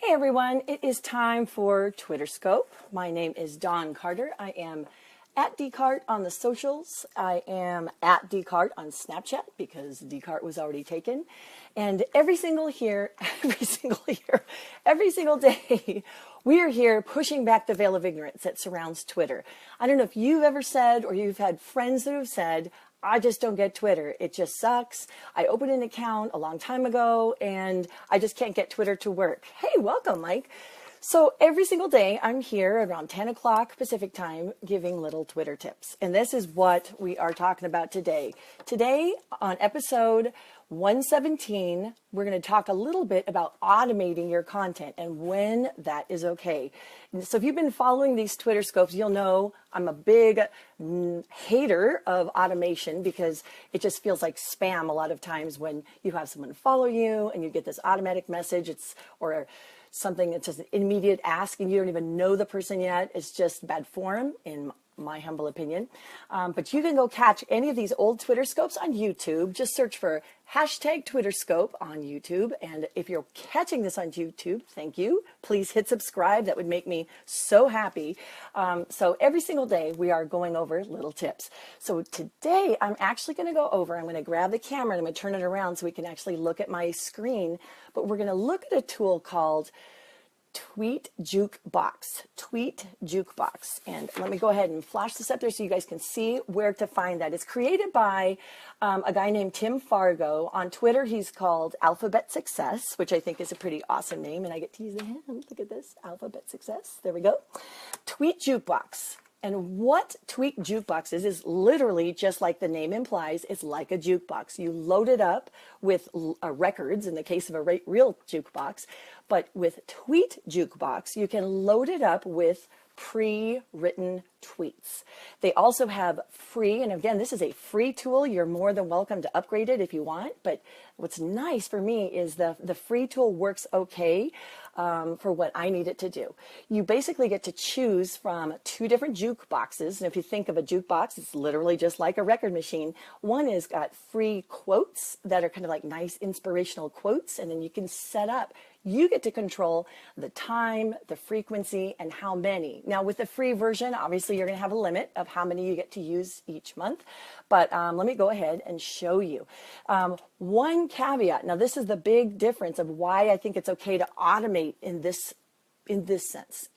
Hey everyone, it is time for Twitter Scope. My name is Dawn Carter. I am at Dcart on the socials. I am at Dcart on Snapchat because Dcart was already taken. And every single day, we are here pushing back the veil of ignorance that surrounds Twitter. I don't know if you've ever said or you've had friends that have said, I just don't get Twitter. It just sucks. I opened an account a long time ago and I just can't get Twitter to work. Hey, welcome, Mike. So every single day I'm here around 10 o'clock Pacific time giving little Twitter tips. And this is what we are talking about today. Today on episode 117, we're going to talk a little bit about automating your content and when that is okay. So if you've been following these Twitter scopes, you'll know I'm a big hater of automation because it just feels like spam a lot of times when you have someone follow you and you get this automatic message. Or something that's just an immediate ask and you don't even know the person yet. It's just bad form in my humble opinion. But you can go catch any of these old Twitter scopes on YouTube. Just search for hashtag Twitter scope on YouTube. And if you're catching this on YouTube, thank you. Please hit subscribe. That would make me so happy. So every single day we are going over little tips. So today I'm actually going to go over, I'm going to grab the camera and I'm going to turn it around so we can actually look at my screen. But we're going to look at a tool called TweetJukeBox. TweetJukeBox. And let me go ahead and flash this up there so you guys can see where to find that. It's created by a guy named Tim Fargo. On Twitter, he's called Alphabet Success, which I think is a pretty awesome name. And I get to use the hand. Look at this. Alphabet Success. There we go. TweetJukeBox. And what TweetJukeBox is literally just like the name implies, it's like a jukebox. You load it up with records in the case of a real jukebox, but with TweetJukeBox, you can load it up with pre-written tweets. They also have free, and again, this is a free tool. You're more than welcome to upgrade it if you want, but what's nice for me is the free tool works okay for what I need it to do. You basically get to choose from two different jukeboxes, and if you think of a jukebox, it's literally just like a record machine. One has got free quotes that are kind of like nice inspirational quotes, and then you can set up, you get to control the time, the frequency, and how many. Now with the free version, obviously you're going to have a limit of how many you get to use each month, but let me go ahead and show you. One caveat, now this is the big difference of why I think it's okay to automate in this instance.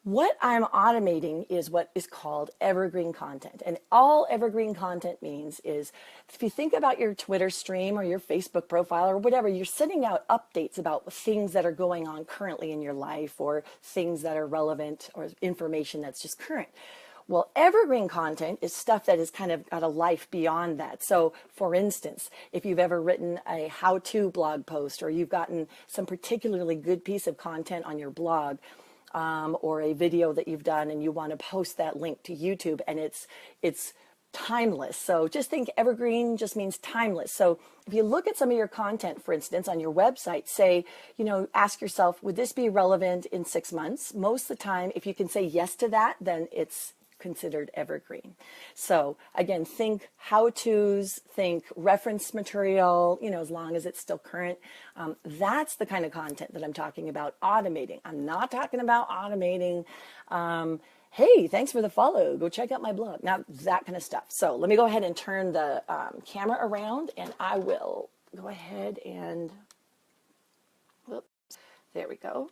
What I'm automating is what is called evergreen content. And all evergreen content means is if you think about your Twitter stream or your Facebook profile or whatever, you're sending out updates about things that are going on currently in your life or things that are relevant or information that's just current. Well, evergreen content is stuff that has kind of got a life beyond that. So for instance, if you've ever written a how-to blog post or you've gotten some particularly good piece of content on your blog, or a video that you've done and you want to post that link to YouTube and it's timeless. So just think evergreen just means timeless. So if you look at some of your content, for instance, on your website, say, ask yourself, would this be relevant in 6 months? Most of the time, if you can say yes to that, then it's considered evergreen. So again, think how-tos, think reference material, as long as it's still current. That's the kind of content that I'm talking about automating. I'm not talking about automating, hey, thanks for the follow, go check out my blog. Now, that kind of stuff. So let me go ahead and turn the camera around and I will go ahead and, whoops, there we go.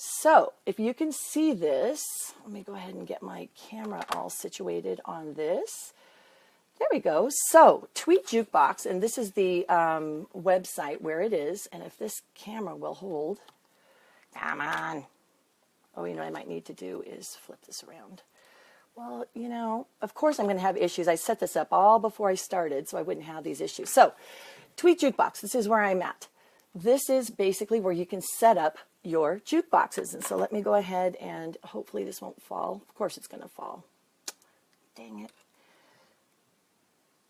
So if you can see this, let me go ahead and get my camera all situated on this. There we go. So TweetJukeBox, and this is the website where it is. And if this camera will hold, come on. Oh, what I might need to do is flip this around. Well, of course I'm going to have issues. I set this up all before I started, so I wouldn't have these issues. So TweetJukeBox, this is where I'm at. This is basically where you can set up your jukeboxes. And so let me go ahead and hopefully this won't fall. Of course it's going to fall. Dang it.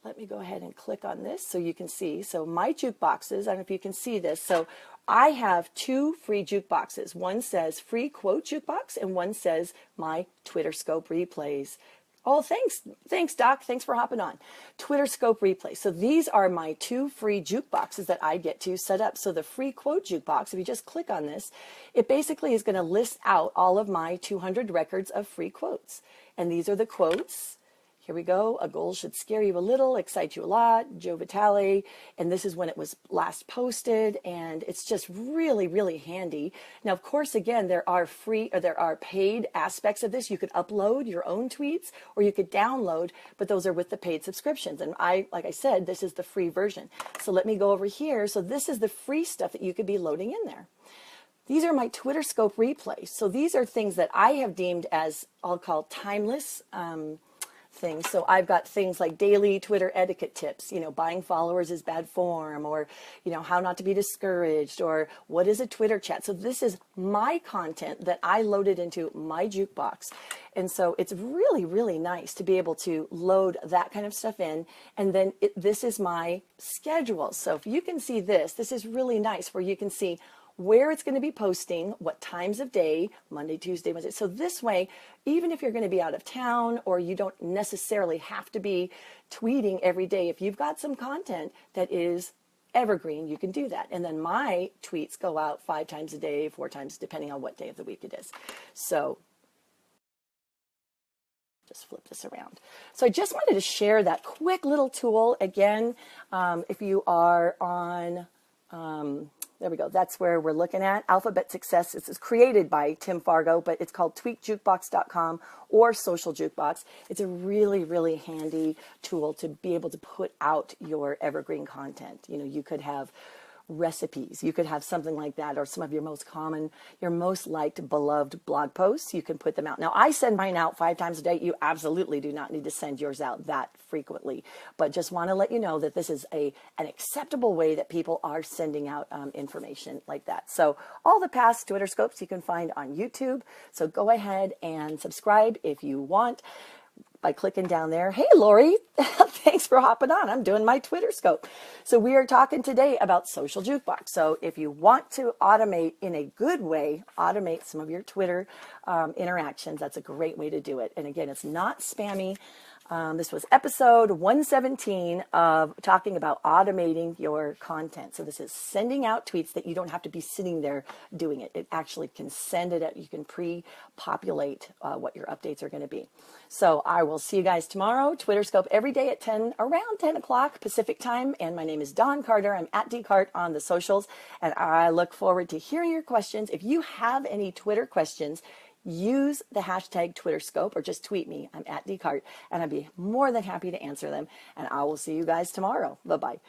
Let me go ahead and click on this so you can see. So my jukeboxes, I don't know if you can see this. So I have two free jukeboxes. One says free quote jukebox and one says my Twitter scope replays Oh, thanks. Thanks, Doc. Thanks for hopping on. Twitter Scope Replay. So these are my 2 free jukeboxes that I get to set up. So the free quote jukebox, if you just click on this, it basically is going to list out all of my 200 records of free quotes. And these are the quotes. Here we go. A goal should scare you a little, excite you a lot. Joe Vitale. And this is when it was last posted. And it's just really, really handy. Now, of course, again, there are paid aspects of this. You could upload your own tweets or you could download, but those are with the paid subscriptions. And like I said, this is the free version. So let me go over here. So this is the free stuff that you could be loading in there. These are my Twitter Scope replays. So these are things that I have deemed as, I'll call timeless, things. So I've got things like daily Twitter etiquette tips, buying followers is bad form, or, how not to be discouraged, or what is a Twitter chat. So this is my content that I loaded into my jukebox. And so it's really, really nice to be able to load that kind of stuff in. And then this is my schedule. So if you can see this, this is really nice where you can see where it's going to be posting, what times of day, Monday, Tuesday, Wednesday. So this way, even if you're going to be out of town or you don't necessarily have to be tweeting every day, if you've got some content that is evergreen, you can do that. And then my tweets go out 5 times a day, 4 times, depending on what day of the week it is. So just flip this around. So I just wanted to share that quick little tool. Again, if you are on... there we go. That's where we're looking at. Alphabet Success. This is created by Tim Fargo, but it's called TweetJukeBox.com or Social Jukebox. It's a really, really handy tool to be able to put out your evergreen content. You could have recipes. You could have something like that, or some of your most common, your most liked, beloved blog posts. You can put them out. Now, I send mine out 5 times a day. You absolutely do not need to send yours out that frequently, but just want to let you know that this is an acceptable way that people are sending out information like that. So all the past Twitter Scopes you can find on YouTube. So go ahead and subscribe if you want by clicking down there. Hey, Lori, thanks for hopping on. I'm doing my Twitter Scope. So we are talking today about Social Jukebox. So if you want to automate in a good way, automate some of your Twitter interactions, that's a great way to do it. And again, it's not spammy. This was episode 117 of talking about automating your content. So this is sending out tweets that you don't have to be sitting there doing it. It actually can send it out. You can pre-populate what your updates are going to be. So I will see you guys tomorrow. Twitter Scope every day at around 10 o'clock Pacific time. And my name is Dawn Carter. I'm at dcart on the socials. And I look forward to hearing your questions. If you have any Twitter questions, use the hashtag TwitterScope or just tweet me. I'm at dcart, and I'd be more than happy to answer them. And I will see you guys tomorrow. Bye-bye.